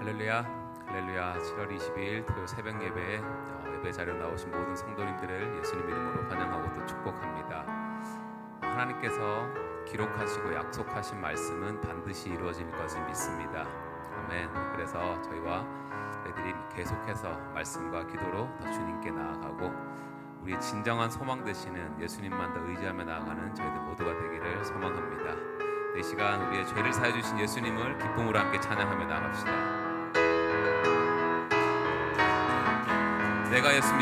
할렐루야, 할렐루야. 7월 22일 토요 새벽 예배에 예배 자리에 나오신 모든 성도님들을 예수님 이름으로 환영하고 또 축복합니다. 하나님께서 기록하시고 약속하신 말씀은 반드시 이루어질 것을 믿습니다. 아멘. 그래서 저희와 저희들이 계속해서 말씀과 기도로 더 주님께 나아가고 우리의 진정한 소망 되시는 예수님만 더 의지하며 나아가는 저희들 모두가 되기를 소망합니다. 이 시간 우리의 죄를 사해 주신 예수님을 기쁨으로 함께 찬양하며 나갑시다. 내가 예수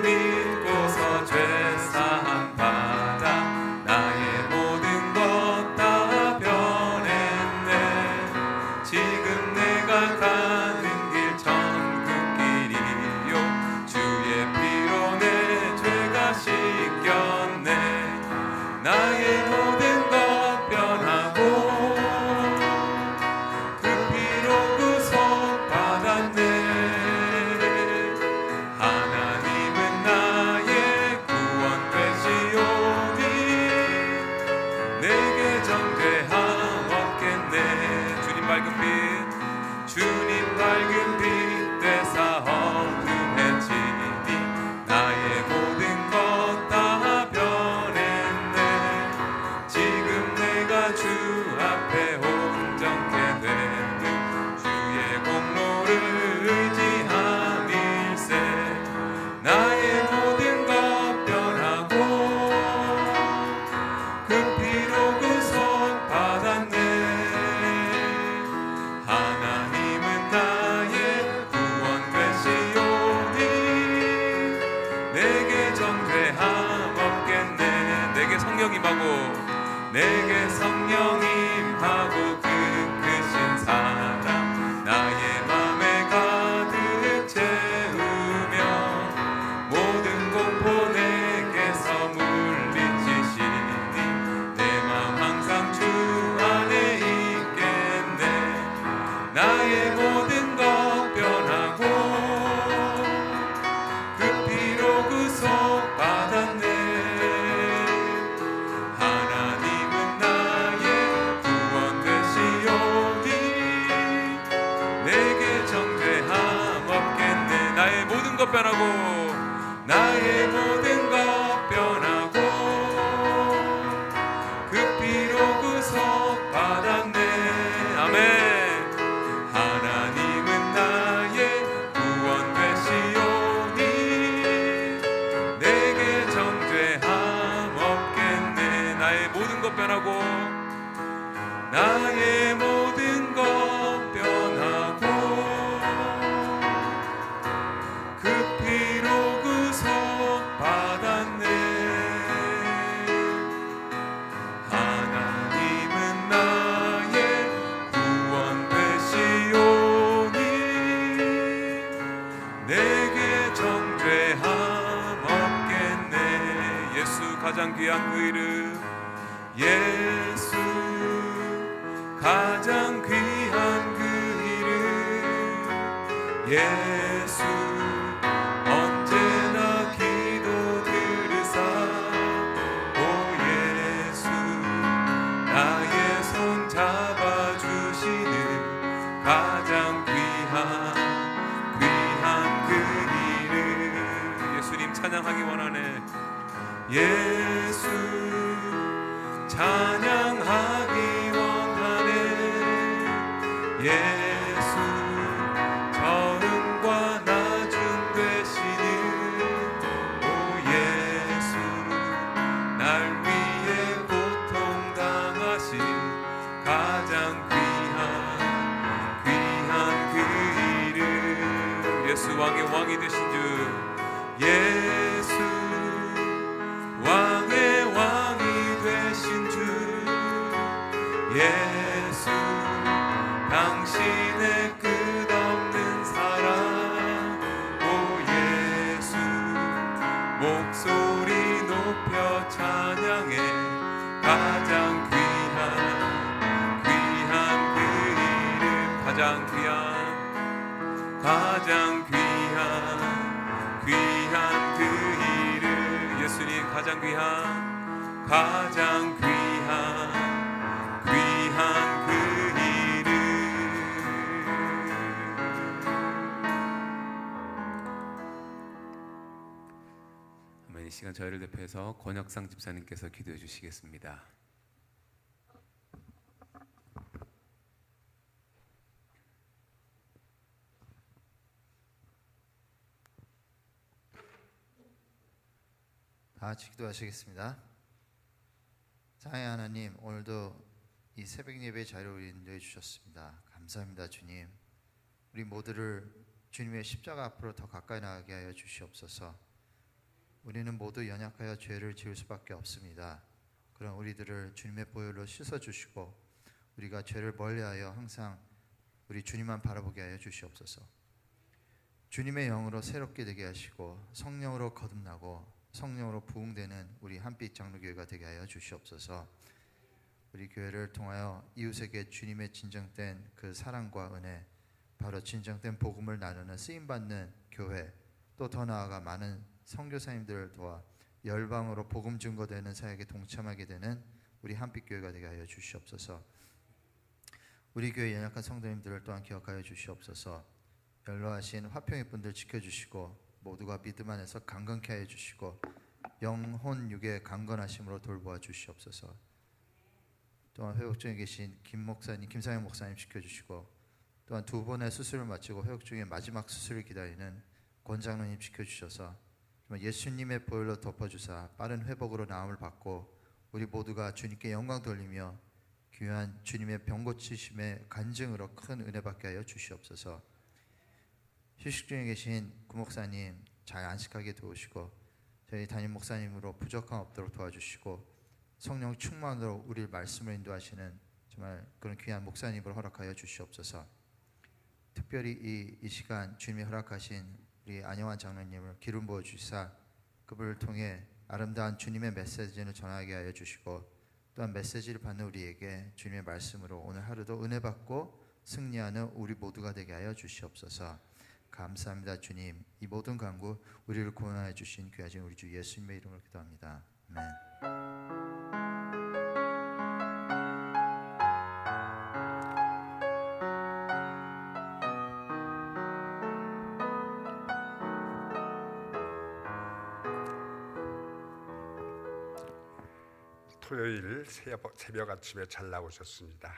믿고서 죄 사함 받아 나의 모든 것 다 변했네. 지금 내가 가는 길 천국길이요 주의 피로 내 죄가 씻겼네. 나의 모든 것 변하고 그 피로 구속 받았네. 하나님은 나의 구원 되시오니 내게 정죄함 없겠네. 주님 밝은 빛 되사 어둠해지니 나의 모든 것 다 변했네. 지금 내가 주 앞에 온전케 되는 주의 공로를 의지함일세. 나의 모든 것 변하고 그 피로 구속 받았네. 하나님은 나의 구원 되시오니 내게 정죄함 없겠네. 내게 성령 임하고 그 크신 사랑 나의 맘에 가득 채우며 모든 공포 내게서 물리치시니 내 맘 항상 주 안에 있겠네. 나의 모든 것 변하고 그 피로 구속 받았네. 하나님은 나의 구원 되시오니 내게 정죄함 없겠네. 나의 모든 것 변하고 그 피로 구속 받았네. 아멘. 하나님은 나의 구원 되시오니 내게 정죄함 없겠네. 나의 모든 것 변하고 그 피로 구속 받았네. 하나님은 나의 구원 되시오니 내게 정죄함 없겠네. 예수 가장 귀한 그 이름, 예수 가장 귀한 그 이름, 예수 언제나 기도 들으사. 오 예수 나의 손 잡아주시는 가장 귀한 그 이름. 예수님 찬양하기 원하네. 예수 찬양하기 원하네. 예수 저음과 나중 되시는 오 예수 날 위해 고통 당하신 가장 귀한 그 이름. 예수 왕의 왕이 되신 주, 예수 왕의 왕이 되신 주, 예수 당신의 끝없는 사랑. 오 예수 목소리 높여 찬양해. 가장 귀한 그 이름, 가장 귀한 그 이름. 예수님 가장 귀한 그 이름. 시간 저희를 대표해서 권혁상 집사님께서 기도해 주시겠습니다. 다 같이 기도하시겠습니다. 사랑의 하나님, 오늘도 이 새벽 예배 자리를 우리 인도해 주셨습니다. 감사합니다. 주님, 우리 모두를 주님의 십자가 앞으로 더 가까이 나가게 하여 주시옵소서. 우리는 모두 연약하여 죄를 지을 수밖에 없습니다. 그런 우리들을 주님의 보혈로 씻어주시고 우리가 죄를 멀리하여 항상 우리 주님만 바라보게 하여 주시옵소서. 주님의 영으로 새롭게 되게 하시고 성령으로 거듭나고 성령으로 부흥되는 우리 한빛 장로교회가 되게 하여 주시옵소서. 우리 교회를 통하여 이웃에게 주님의 진정된 그 사랑과 은혜, 바로 진정된 복음을 나누는 쓰임받는 교회, 또 더 나아가 많은 선교사님들을 도와 열방으로 복음 증거되는 사역에 동참하게 되는 우리 한빛교회가 되게 하여 주시옵소서. 우리 교회 연약한 성도님들을 또한 기억하여 주시옵소서. 연로하신 화평의 분들 지켜주시고 모두가 믿음 안에서 강건케 하여 주시고 영혼 육의 강건하심으로 돌보아 주시옵소서. 또한 회복 중에 계신 김 목사님, 김상현 목사님 지켜주시고 또한 두 번의 수술을 마치고 회복 중에 마지막 수술을 기다리는 권 장로님 지켜주셔서 예수님의 보혈로 덮어주사 빠른 회복으로 나음을 받고 우리 모두가 주님께 영광 돌리며 귀한 주님의 병 고치심의 간증으로 큰 은혜 받게 하여 주시옵소서. 휴식 중에 계신 구 목사님 잘 안식하게 도우시고 저희 담임 목사님으로 부족함 없도록 도와주시고 성령 충만으로 우리를 말씀을 인도하시는 정말 그런 귀한 목사님을 허락하여 주시옵소서. 특별히 이 시간 주님이 허락하신 우리 안영환 장로님을 기름 부어 주시사 그분을 통해 아름다운 주님의 메시지를 전하게 하여 주시고 또한 메시지를 받는 우리에게 주님의 말씀으로 오늘 하루도 은혜 받고 승리하는 우리 모두가 되게 하여 주시옵소서. 감사합니다. 주님, 이 모든 간구 우리를 구원하여 주신 귀하신 우리 주 예수님의 이름으로 기도합니다. 아멘. 토요일 새벽 아침에 잘 나오셨습니다.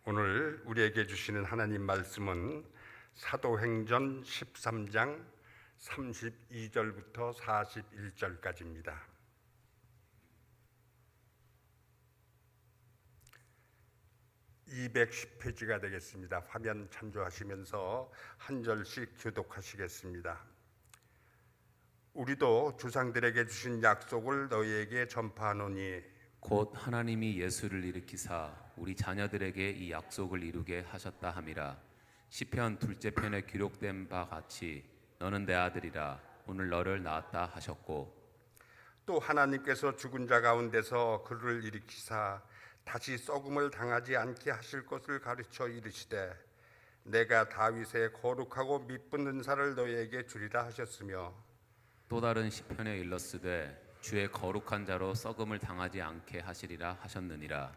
오늘 우리에게 주시는 하나님 말씀은 사도행전 13장 32절부터 41절까지입니다. (210페이지가) 되겠습니다. 화면 참조하시면서 한 절씩 교독하시겠습니다. 우리도 조상들에게 주신 약속을 너희에게 전파하노니 곧 하나님이 예수를 일으키사 우리 자녀들에게 이 약속을 이루게 하셨다 함이라. 시편 둘째 편에 기록된 바 같이 너는 내 아들이라 오늘 너를 낳았다 하셨고 또 하나님께서 죽은 자 가운데서 그를 일으키사 다시 썩음을 당하지 않게 하실 것을 가르쳐 이르시되 내가 다윗의 거룩하고 미쁜 은사를 너희에게 주리라 하셨으며 또 다른 시편에 일렀으되 주의 거룩한 자로 썩음을 당하지 않게 하시리라 하셨느니라.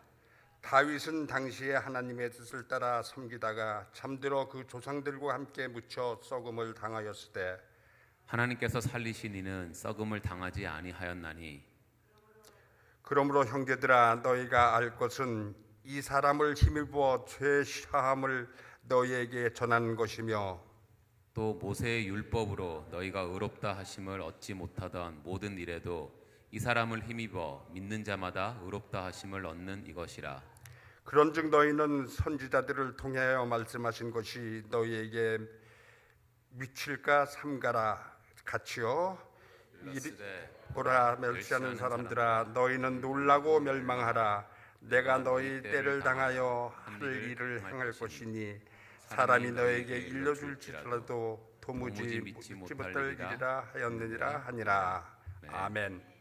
다윗은 당시에 하나님의 뜻을 따라 섬기다가 잠들어 그 조상들과 함께 묻혀 썩음을 당하였으되 하나님께서 살리신 이는 썩음을 당하지 아니하였나니 그러므로 형제들아 너희가 알 것은 이 사람을 힘입어 죄 사함을 너희에게 전한 것이며 또 모세의 율법으로 너희가 의롭다 하심을 얻지 못하던 모든 일에도 이 사람을 힘입어 믿는 자마다 의롭다 하심을 얻는 이것이라. 그런즉 너희는 선지자들을 통하여 말씀하신 것이 너희에게 미칠까 삼가라 같이요. 보라 멸시하는 사람들아 너희는 놀라고 멸망하라. 내가 너희 때를 당하여 할 일을 행할 것이니 사람이 너에게 일러줄지라도 도무지 믿지 못할 일이라 하였느니라 하니라. 아멘.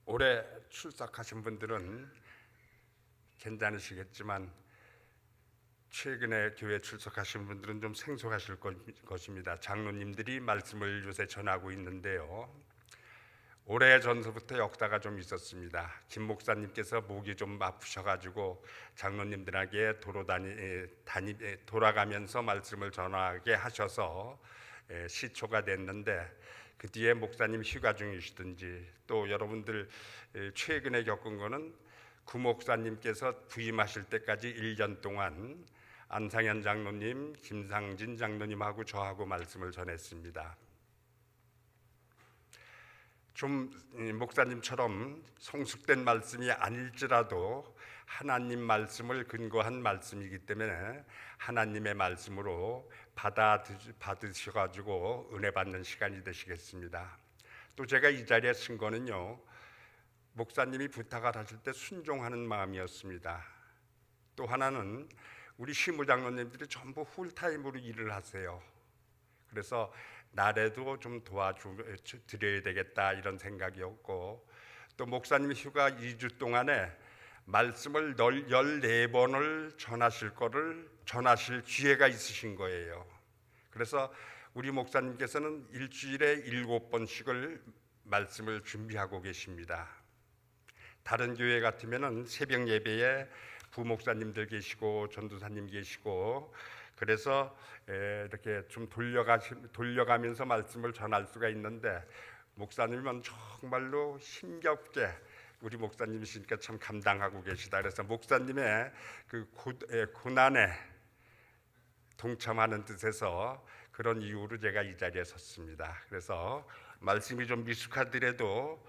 올해 출석하신 분들은 괜찮으시겠지만 최근에 교회 출석하신 분들은 좀 생소하실 것입니다. 장로님들이 말씀을 요새 전하고 있는데요. 오래전서부터 역사가 좀 있었습니다. 김 목사님께서 목이 좀 아프셔가지고 장로님들에게 돌아가면서 말씀을 전하게 하셔서 시초가 됐는데 그 뒤에 목사님 휴가 중이시든지 또 여러분들 최근에 겪은 거는 구 목사님께서 부임하실 때까지 1년 동안 안상현 장로님, 김상진 장로님하고 저하고 말씀을 전했습니다. 좀 목사님처럼 성숙된 말씀이 아닐지라도 하나님 말씀을 근거한 말씀이기 때문에 하나님의 말씀으로 받으셔가지고 은혜 받는 시간이 되시겠습니다. 또 제가 이 자리에 쓴 거는요, 목사님이 부탁을 하실 때 순종하는 마음이었습니다. 또 하나는 우리 시무장로님들이 전부 풀타임으로 일을 하세요. 그래서 나래도 좀 도와드려야 되겠다 이런 생각이었고, 또 목사님 휴가 2주 동안에 말씀을 14번을 전하실 기회가 있으신 거예요. 그래서 우리 목사님께서는 일주일에 7번씩을 말씀을 준비하고 계십니다. 다른 교회 같으면은 새벽 예배에 부목사님들 계시고 전도사님 계시고, 그래서 이렇게 좀 돌려가면서 말씀을 전할 수가 있는데, 목사님은 정말로 힘겹게 우리 목사님이시니까 참 감당하고 계시다. 그래서 목사님의 그 고난에 동참하는 뜻에서 그런 이유로 제가 이 자리에 섰습니다. 그래서 말씀이 좀 미숙하더라도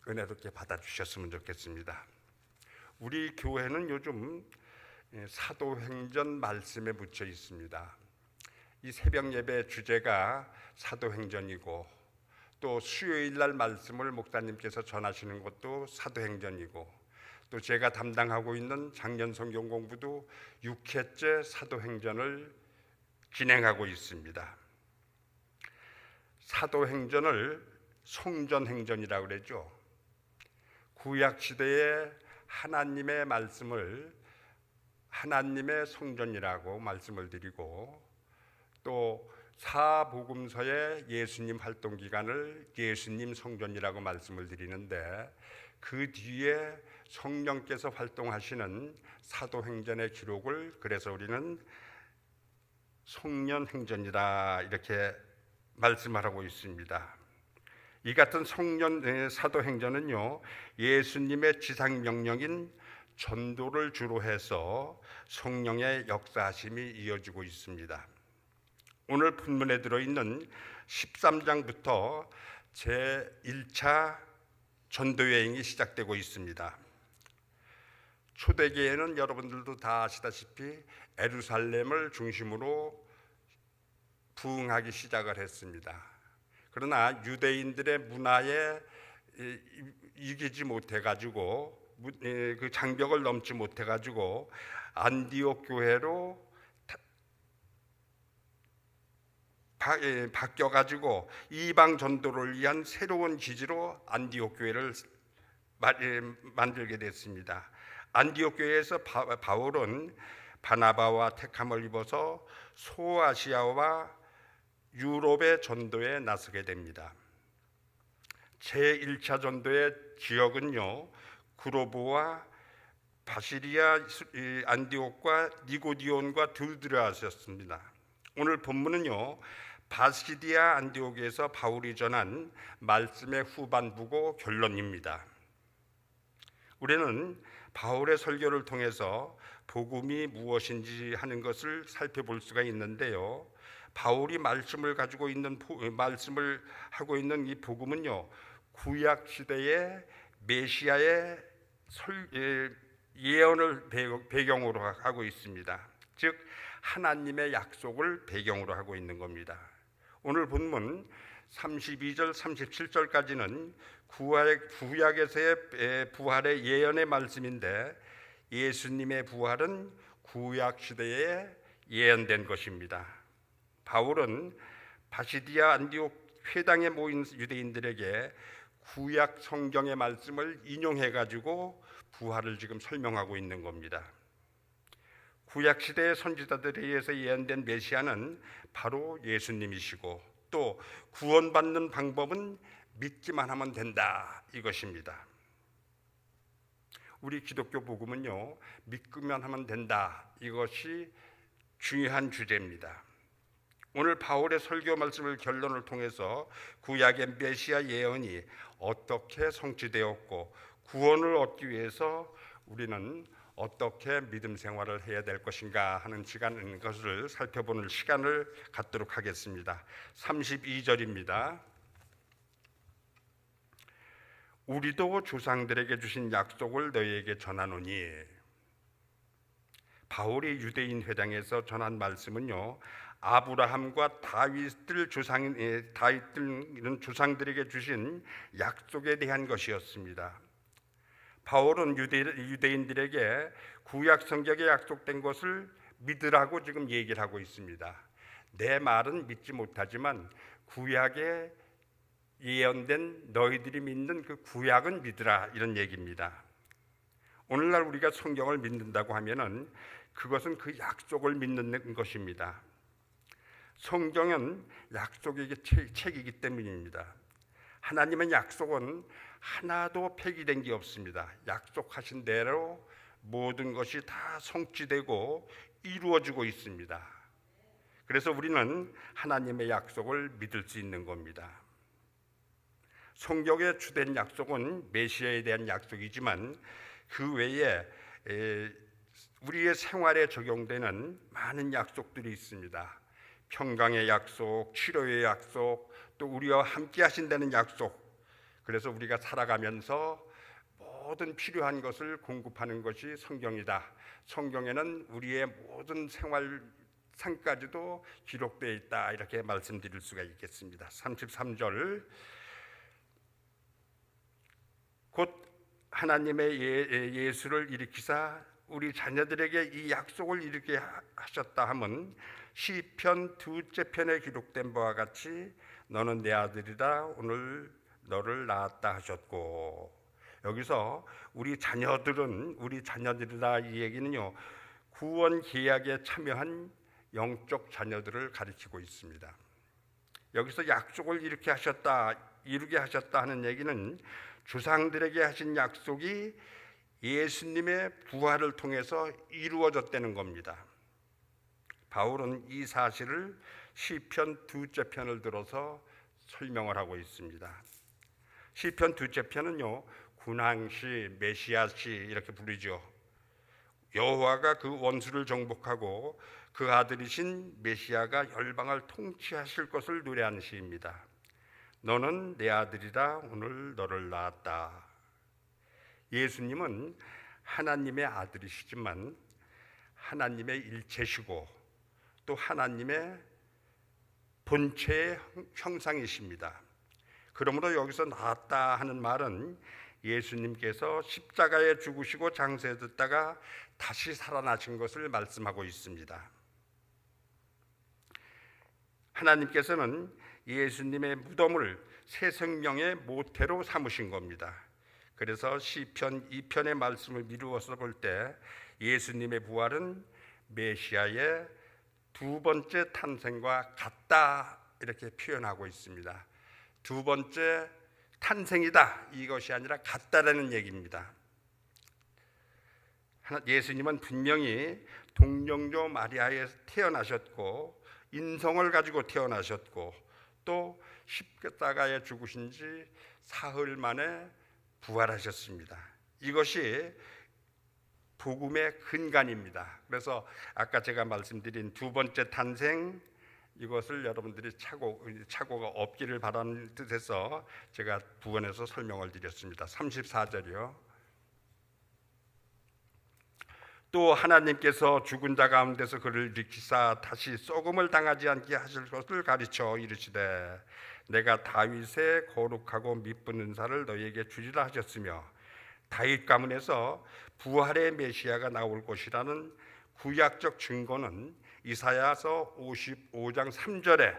은혜롭게 받아주셨으면 좋겠습니다. 우리 교회는 요즘 사도행전 말씀에 묻혀 있습니다. 이 새벽 예배 주제가 사도행전이고, 또 수요일 날 말씀을 목사님께서 전하시는 것도 사도행전이고, 또 제가 담당하고 있는 작년 성경 공부도 6회째 사도행전을 진행하고 있습니다. 사도행전을 성전행전이라고 그러죠. 구약 시대에 하나님의 말씀을 하나님의 성전이라고 말씀을 드리고, 또 사복음서의 예수님 활동 기간을 예수님 성전이라고 말씀을 드리는데, 그 뒤에 성령께서 활동하시는 사도행전의 기록을 그래서 우리는 성년행전이다 이렇게 말씀하고 있습니다. 이 같은 사도행전은요, 예수님의 지상 명령인 전도를 주로 해서 성령의 역사하심이 이어지고 있습니다. 오늘 본문에 들어있는 13장부터 제1차 전도여행이 시작되고 있습니다. 초대교회는 여러분들도 다 아시다시피 예루살렘을 중심으로 부흥하기 시작을 했습니다. 그러나 유대인들의 문화에 이기지 못해가지고, 그 장벽을 넘지 못해가지고 안디옥 교회로 바뀌어가지고 이방 전도를 위한 새로운 기지로 안디옥 교회를 만들게 됐습니다. 안디옥 교회에서 바울은 바나바와 택함을 입어서 소아시아와 유럽의 전도에 나서게 됩니다. 제1차 전도의 지역은요, 구로보와 바시리아, 안디옥과 니고디온과 드르아였습니다. 오늘 본문은요, 바시디아 안디옥에서 바울이 전한 말씀의 후반부고 결론입니다. 우리는 바울의 설교를 통해서 복음이 무엇인지 하는 것을 살펴볼 수가 있는데요, 바울이 말씀을 하고 있는 이 복음은요, 구약 시대의 메시아의 예언을 배경으로 하고 있습니다. 즉 하나님의 약속을 배경으로 하고 있는 겁니다. 오늘 본문 32절 37절까지는 구약에서의 부활의 예언의 말씀인데, 예수님의 부활은 구약 시대에 예언된 것입니다. 바울은 바시디아 안디옥 회당에 모인 유대인들에게 구약 성경의 말씀을 인용해 가지고 부활을 지금 설명하고 있는 겁니다. 구약 시대의 선지자들에 의해서 예언된 메시아는 바로 예수님이시고, 또 구원받는 방법은 믿기만 하면 된다 이것입니다. 우리 기독교 복음은요, 믿기만 하면 된다 이것이 중요한 주제입니다. 오늘 바울의 설교 말씀을 결론을 통해서 구약의 메시아 예언이 어떻게 성취되었고 구원을 얻기 위해서 우리는 어떻게 믿음 생활을 해야 될 것인가 하는 시간인 것을 살펴보는 시간을 갖도록 하겠습니다. 32절입니다. 우리도 조상들에게 주신 약속을 너희에게 전하노니. 바울이 유대인 회당에서 전한 말씀은요, 아브라함과 다윗들 이런 조상들에게 주신 약속에 대한 것이었습니다. 바울은 유대인들에게 구약 성경에 약속된 것을 믿으라고 지금 얘기를 하고 있습니다. 내 말은 믿지 못하지만 구약에 예언된 너희들이 믿는 그 구약은 믿으라, 이런 얘기입니다. 오늘날 우리가 성경을 믿는다고 하면은 그것은 그 약속을 믿는 것입니다. 성경은 약속의 책이기 때문입니다. 하나님의 약속은 하나도 폐기된 게 없습니다. 약속하신 대로 모든 것이 다 성취되고 이루어지고 있습니다. 그래서 우리는 하나님의 약속을 믿을 수 있는 겁니다. 성경의 주된 약속은 메시아에 대한 약속이지만 그 외에 우리의 생활에 적용되는 많은 약속들이 있습니다. 평강의 약속, 치료의 약속, 또 우리와 함께 하신다는 약속. 그래서 우리가 살아가면서 모든 필요한 것을 공급하는 것이 성경이다. 성경에는 우리의 모든 생활 상까지도 기록되어 있다, 이렇게 말씀드릴 수가 있겠습니다. 33절, 곧 하나님의 예수를 일으키사 우리 자녀들에게 이 약속을 이루게 하셨다 함은 시편 2째 편에 기록된 바와 같이 너는 내 아들이라 오늘 너를 낳았다 하셨고. 여기서 우리 자녀들이다 이 얘기는요, 구원 계약에 참여한 영적 자녀들을 가리키고 있습니다. 여기서 약속을 이루게 하셨다 하는 얘기는 조상들에게 하신 약속이 예수님의 부활을 통해서 이루어졌다는 겁니다. 바울은 이 사실을 시편 2째 편을 들어서 설명을 하고 있습니다. 시편 2째 편은요, 군왕시, 메시아시 이렇게 부르죠. 여호와가 그 원수를 정복하고 그 아들이신 메시아가 열방을 통치하실 것을 노래하는 시입니다. 너는 내 아들이라 오늘 너를 낳았다. 예수님은 하나님의 아들이시지만 하나님의 일체시고 또 하나님의 본체의 형상이십니다. 그러므로 여기서 낳았다 하는 말은 예수님께서 십자가에 죽으시고 장사됐다가 다시 살아나신 것을 말씀하고 있습니다. 하나님께서는 예수님의 무덤을 새 생명의 모태로 삼으신 겁니다. 그래서 시편 2편의 말씀을 미루어서 볼 때 예수님의 부활은 메시아의 두 번째 탄생과 같다, 이렇게 표현하고 있습니다. 두 번째 탄생이다, 이것이 아니라 같다라는 얘기입니다. 예수님은 분명히 동정녀 마리아에 태어나셨고 인성을 가지고 태어나셨고 또 십자가에 죽으신 지 사흘 만에 부활하셨습니다. 이것이 복음의 근간입니다. 그래서 아까 제가 말씀드린 두 번째 탄생, 이것을 여러분들이 착오가 없기를 바라는 뜻에서 제가 부원해서 설명을 드렸습니다. 34절이요. 또 하나님께서 죽은 자 가운데서 그를 일으키사 다시 썩음을 당하지 않게 하실 것을 가르쳐 이르시되 내가 다윗의 거룩하고 미쁜 은사를 너희에게 주리라 하셨으며 다윗 가문에서 부활의 메시아가 나올 것이라는 구약적 증거는 이사야서 55장 3절에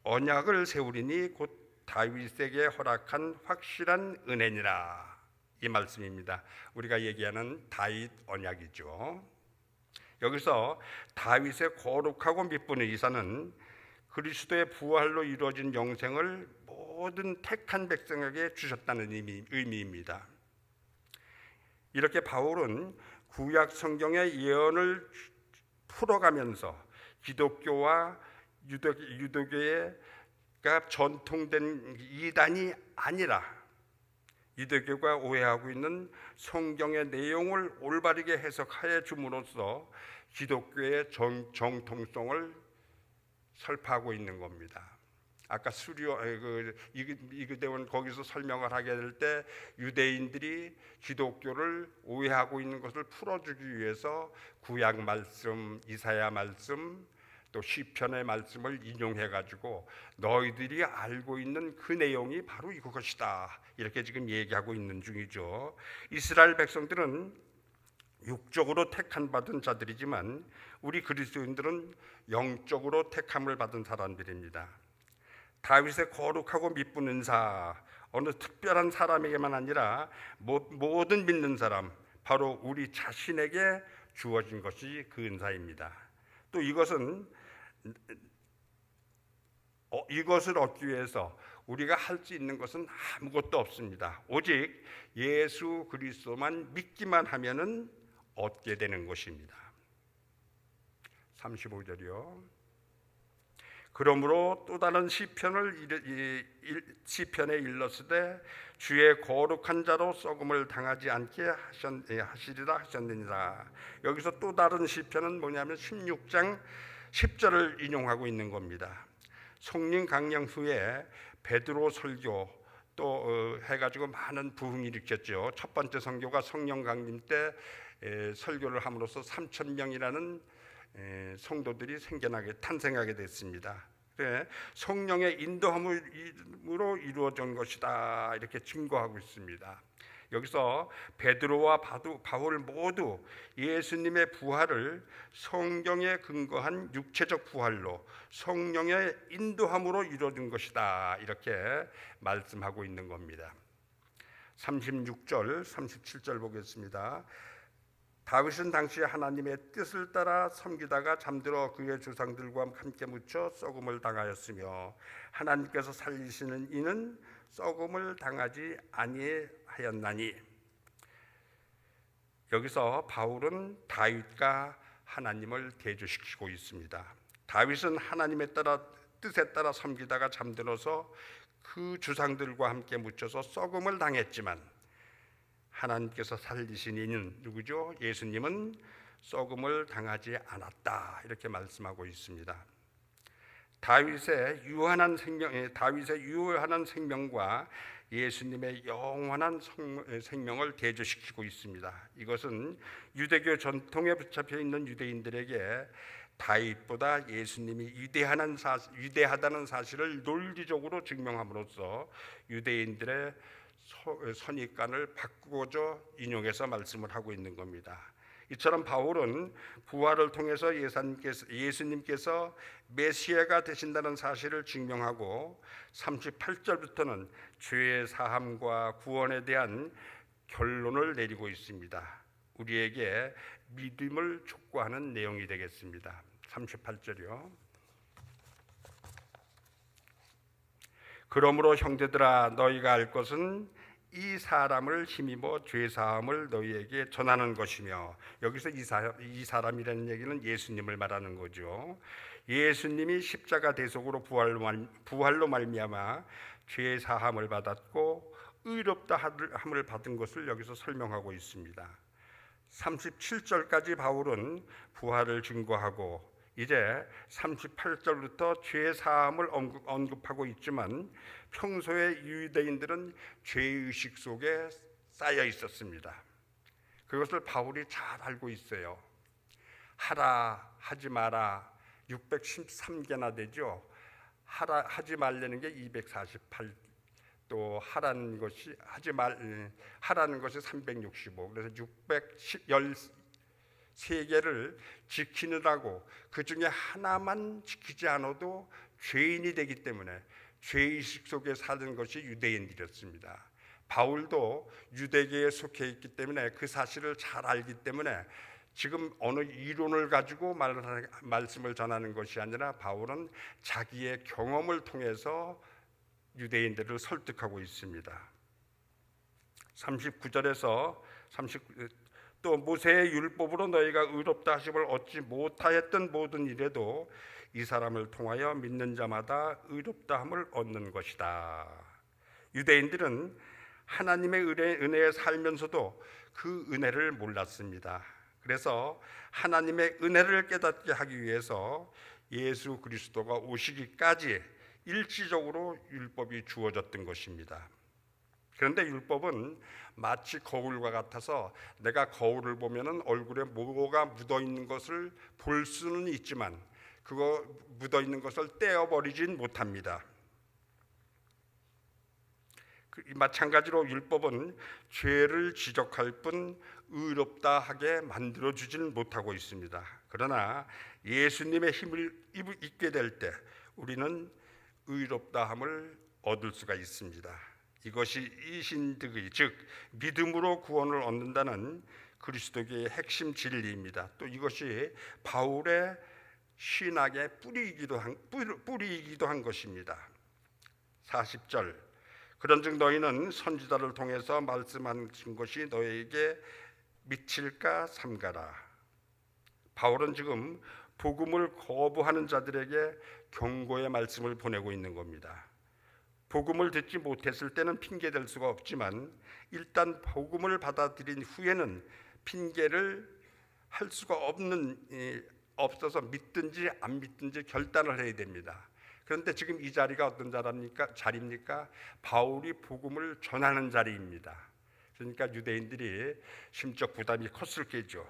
언약을 세우리니 곧 다윗에게 허락한 확실한 은혜니라, 이 말씀입니다. 우리가 얘기하는 다윗 언약이죠. 여기서 다윗의 거룩하고 미쁜 의사는 그리스도의 부활로 이루어진 영생을 모든 택한 백성에게 주셨다는 의미입니다. 이렇게 바울은 구약 성경의 예언을 풀어가면서 기독교와 유대교가 전통된 이단이 아니라 유대교가 오해하고 있는 성경의 내용을 올바르게 해석하여 줌으로써 기독교의 정통성을 설파하고 있는 겁니다. 아까 이그대원 거기서 설명을 하게 될 때 유대인들이 기독교를 오해하고 있는 것을 풀어주기 위해서 구약 말씀, 이사야 말씀, 또 시편의 말씀을 인용해 가지고 너희들이 알고 있는 그 내용이 바로 이것이다, 이렇게 지금 얘기하고 있는 중이죠. 이스라엘 백성들은 육적으로 택함 받은 자들이지만 우리 그리스도인들은 영적으로 택함을 받은 사람들입니다. 다윗의 거룩하고 미쁜 은사, 어느 특별한 사람에게만 아니라 모든 믿는 사람, 바로 우리 자신에게 주어진 것이 그 은사입니다. 또 이것을 얻기 위해서 우리가 할 수 있는 것은 아무것도 없습니다. 오직 예수 그리스도만 믿기만 하면은 얻게 되는 것입니다. 35절이요. 그러므로 또 다른 시편에 일렀으되 주의 거룩한 자로 썩음을 당하지 않게 하시리라 하셨느니라. 여기서 또 다른 시편은 뭐냐면 16장 10절을 인용하고 있는 겁니다. 성령 강령 후에 베드로 설교 또 해가지고 많은 부흥이 일으켰죠. 첫 번째 선교가 성령 강림 때 설교를 함으로써 3,000명이라는 성도들이 탄생하게 됐습니다. 그래, 성령의 인도함으로 이루어진 것이다, 이렇게 증거하고 있습니다. 여기서 베드로와 바울 모두 예수님의 부활을 성경에 근거한 육체적 부활로 성령의 인도함으로 이루어진 것이다, 이렇게 말씀하고 있는 겁니다. 36절, 37절 보겠습니다. 다윗은 당시 하나님의 뜻을 따라 섬기다가 잠들어 그의 조상들과 함께 묻혀 썩음을 당하였으며 하나님께서 살리시는 이는 썩음을 당하지 아니하였나니. 여기서 바울은 다윗과 하나님을 대조시키고 있습니다. 다윗은 하나님의 뜻에 따라 섬기다가 잠들어서 그 조상들과 함께 묻혀서 썩음을 당했지만 하나님께서 살리신 이는 누구죠? 예수님은 썩음을 당하지 않았다, 이렇게 말씀하고 있습니다. 다윗의 유한한 생명과 예수님의 영원한 생명을 대조시키고 있습니다. 이것은 유대교 전통에 붙잡혀 있는 유대인들에게 다윗보다 예수님이 위대하다는 사실을 논리적으로 증명함으로써 유대인들의 선입관을 바꾸고자 인용해서 말씀을 하고 있는 겁니다. 이처럼 바울은 부활을 통해서 예수님께서 메시아가 되신다는 사실을 증명하고 38절부터는 죄의 사함과 구원에 대한 결론을 내리고 있습니다. 우리에게 믿음을 촉구하는 내용이 되겠습니다. 38절이요. 그러므로 형제들아 너희가 알 것은 이 사람을 힘입어 죄사함을 너희에게 전하는 것이며, 여기서 이 사람이라는 얘기는 예수님을 말하는 거죠. 예수님이 십자가 대속으로 부활로 말미암아 죄사함을 받았고 의롭다 함을 받은 것을 여기서 설명하고 있습니다. 37절까지 바울은 부활을 증거하고 이제 38절부터 죄 사함을 언급하고 있지만 평소에 유대인들은 죄의식 속에 쌓여 있었습니다. 그것을 바울이 잘 알고 있어요. 하라 하지 마라 613개나 되죠. 하지 말라는 게 248, 또 하라는 것이 하라는 것이 365, 그래서 613개를 지키느라고 그 중에 하나만 지키지 않아도 죄인이 되기 때문에 죄의식 속에 사는 것이 유대인들이었습니다. 바울도 유대계에 속해 있기 때문에 그 사실을 잘 알기 때문에 지금 어느 이론을 가지고 말씀을 전하는 것이 아니라 바울은 자기의 경험을 통해서 유대인들을 설득하고 있습니다. 39절에서 또 모세의 율법으로 너희가 의롭다 하심을 얻지 못하였던 모든 일에도 이 사람을 통하여 믿는 자마다 의롭다함을 얻는 것이다. 유대인들은 하나님의 은혜에 살면서도 그 은혜를 몰랐습니다. 그래서 하나님의 은혜를 깨닫게 하기 위해서 예수 그리스도가 오시기까지 일시적으로 율법이 주어졌던 것입니다. 그런데 율법은 마치 거울과 같아서 내가 거울을 보면은 얼굴에 뭐가 묻어 있는 것을 볼 수는 있지만 그거 묻어 있는 것을 떼어버리진 못합니다. 마찬가지로 율법은 죄를 지적할 뿐 의롭다 하게 만들어 주지는 못하고 있습니다. 그러나 예수님의 힘을 입게 될 때 우리는 의롭다함을 얻을 수가 있습니다. 이것이 이신득의 즉 믿음으로 구원을 얻는다는 그리스도교의 핵심 진리입니다. 또 이것이 바울의 신학의 뿌리이기도 한 것입니다. 40절 그런즉 너희는 선지자를 통해서 말씀하신 것이 너희에게 미칠까 삼가라. 바울은 지금 복음을 거부하는 자들에게 경고의 말씀을 보내고 있는 겁니다. 복음을 듣지 못했을 때는 핑계댈 수가 없지만 일단 복음을 받아들인 후에는 핑계를 할 수가 없어서 믿든지 안 믿든지 결단을 해야 됩니다. 그런데 지금 이 자리가 어떤 자리입니까? 바울이 복음을 전하는 자리입니다. 그러니까 유대인들이 심적 부담이 컸을 게죠.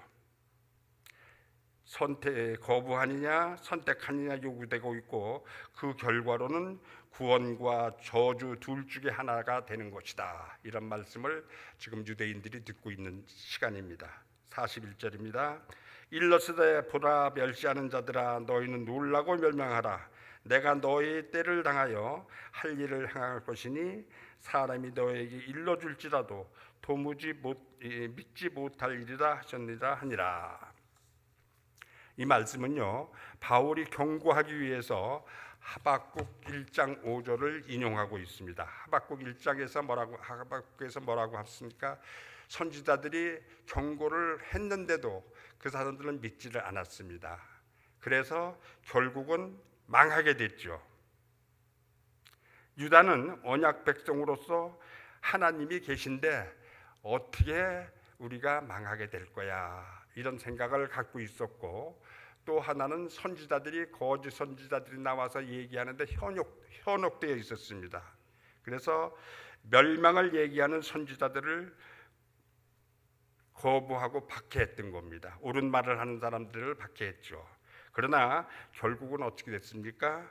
거부하느냐 선택하느냐 요구되고 있고 그 결과로는 구원과 저주 둘 중에 하나가 되는 것이다. 이런 말씀을 지금 유대인들이 듣고 있는 시간입니다. 41절입니다. 일러스되 보라 멸시하는 자들아 너희는 놀라고 멸망하라. 내가 너희 때를 당하여 할 일을 행할 것이니 사람이 너에게 일러줄지라도 도무지 믿지 못할 일이라 하셨느니라 하니라. 이 말씀은요 바울이 경고하기 위해서 하박국 1장 5절을 인용하고 있습니다. 하박국 1장에서 뭐라고 했습니까? 선지자들이 경고를 했는데도 그 사람들은 믿지를 않았습니다. 그래서 결국은 망하게 됐죠. 유다는 언약 백성으로서 하나님이 계신데 어떻게 우리가 망하게 될 거야 이런 생각을 갖고 있었고 또 하나는 선지자들이 거짓 선지자들이 나와서 얘기하는데 현혹되어 있었습니다. 그래서 멸망을 얘기하는 선지자들을 거부하고 박해했던 겁니다. 옳은 말을 하는 사람들을 박해했죠. 그러나 결국은 어떻게 됐습니까?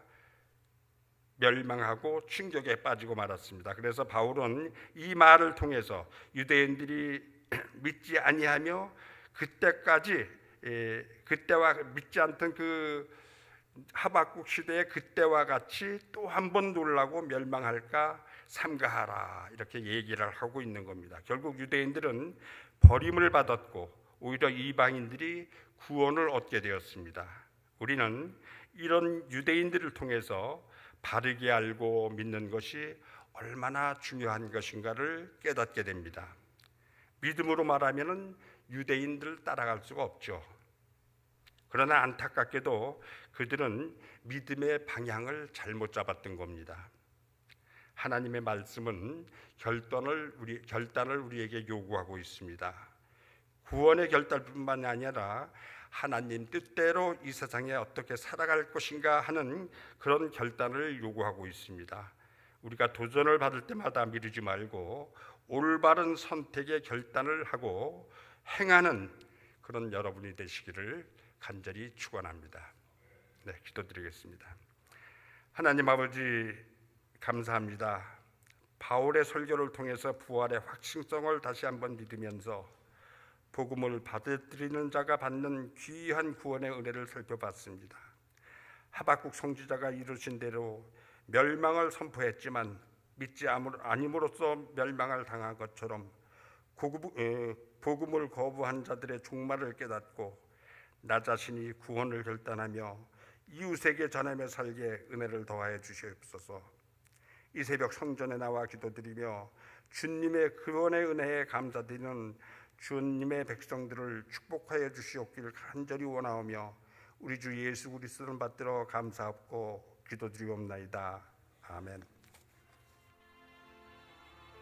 멸망하고 충격에 빠지고 말았습니다. 그래서 바울은 이 말을 통해서 유대인들이 믿지 아니하며 그때와 믿지 않던 그 하박국 시대의 그때와 같이 또 한 번 놀라고 멸망할까 삼가하라 이렇게 얘기를 하고 있는 겁니다. 결국 유대인들은 버림을 받았고 오히려 이방인들이 구원을 얻게 되었습니다. 우리는 이런 유대인들을 통해서 바르게 알고 믿는 것이 얼마나 중요한 것인가를 깨닫게 됩니다. 믿음으로 말하면 유대인들을 따라갈 수가 없죠. 그러나 안타깝게도 그들은 믿음의 방향을 잘못 잡았던 겁니다. 하나님의 말씀은 결단을 우리에게 요구하고 있습니다. 구원의 결단뿐만 아니라 하나님 뜻대로 이 세상에 어떻게 살아갈 것인가 하는 그런 결단을 요구하고 있습니다. 우리가 도전을 받을 때마다 미루지 말고 올바른 선택의 결단을 하고 행하는 그런 여러분이 되시기를 간절히 축원합니다. 네, 기도드리겠습니다. 하나님 아버지 감사합니다. 바울의 설교를 통해서 부활의 확신성을 다시 한번 믿으면서 복음을 받아들이는 자가 받는 귀한 구원의 은혜를 살펴봤습니다. 하박국 선지자가 이루신 대로 멸망을 선포했지만 믿지 아님으로써 멸망을 당한 것처럼 복음을 거부한 자들의 종말을 깨닫고 나 자신이 구원을 결단하며 이웃에게 전하며 살게 은혜를 더하여 주시옵소서. 이 새벽 성전에 나와 기도드리며 주님의 구원의 은혜에 감사드리는 주님의 백성들을 축복하여 주시옵기를 간절히 원하오며 우리 주 예수 그리스도를 받들어 감사하고 기도드리옵나이다. 아멘.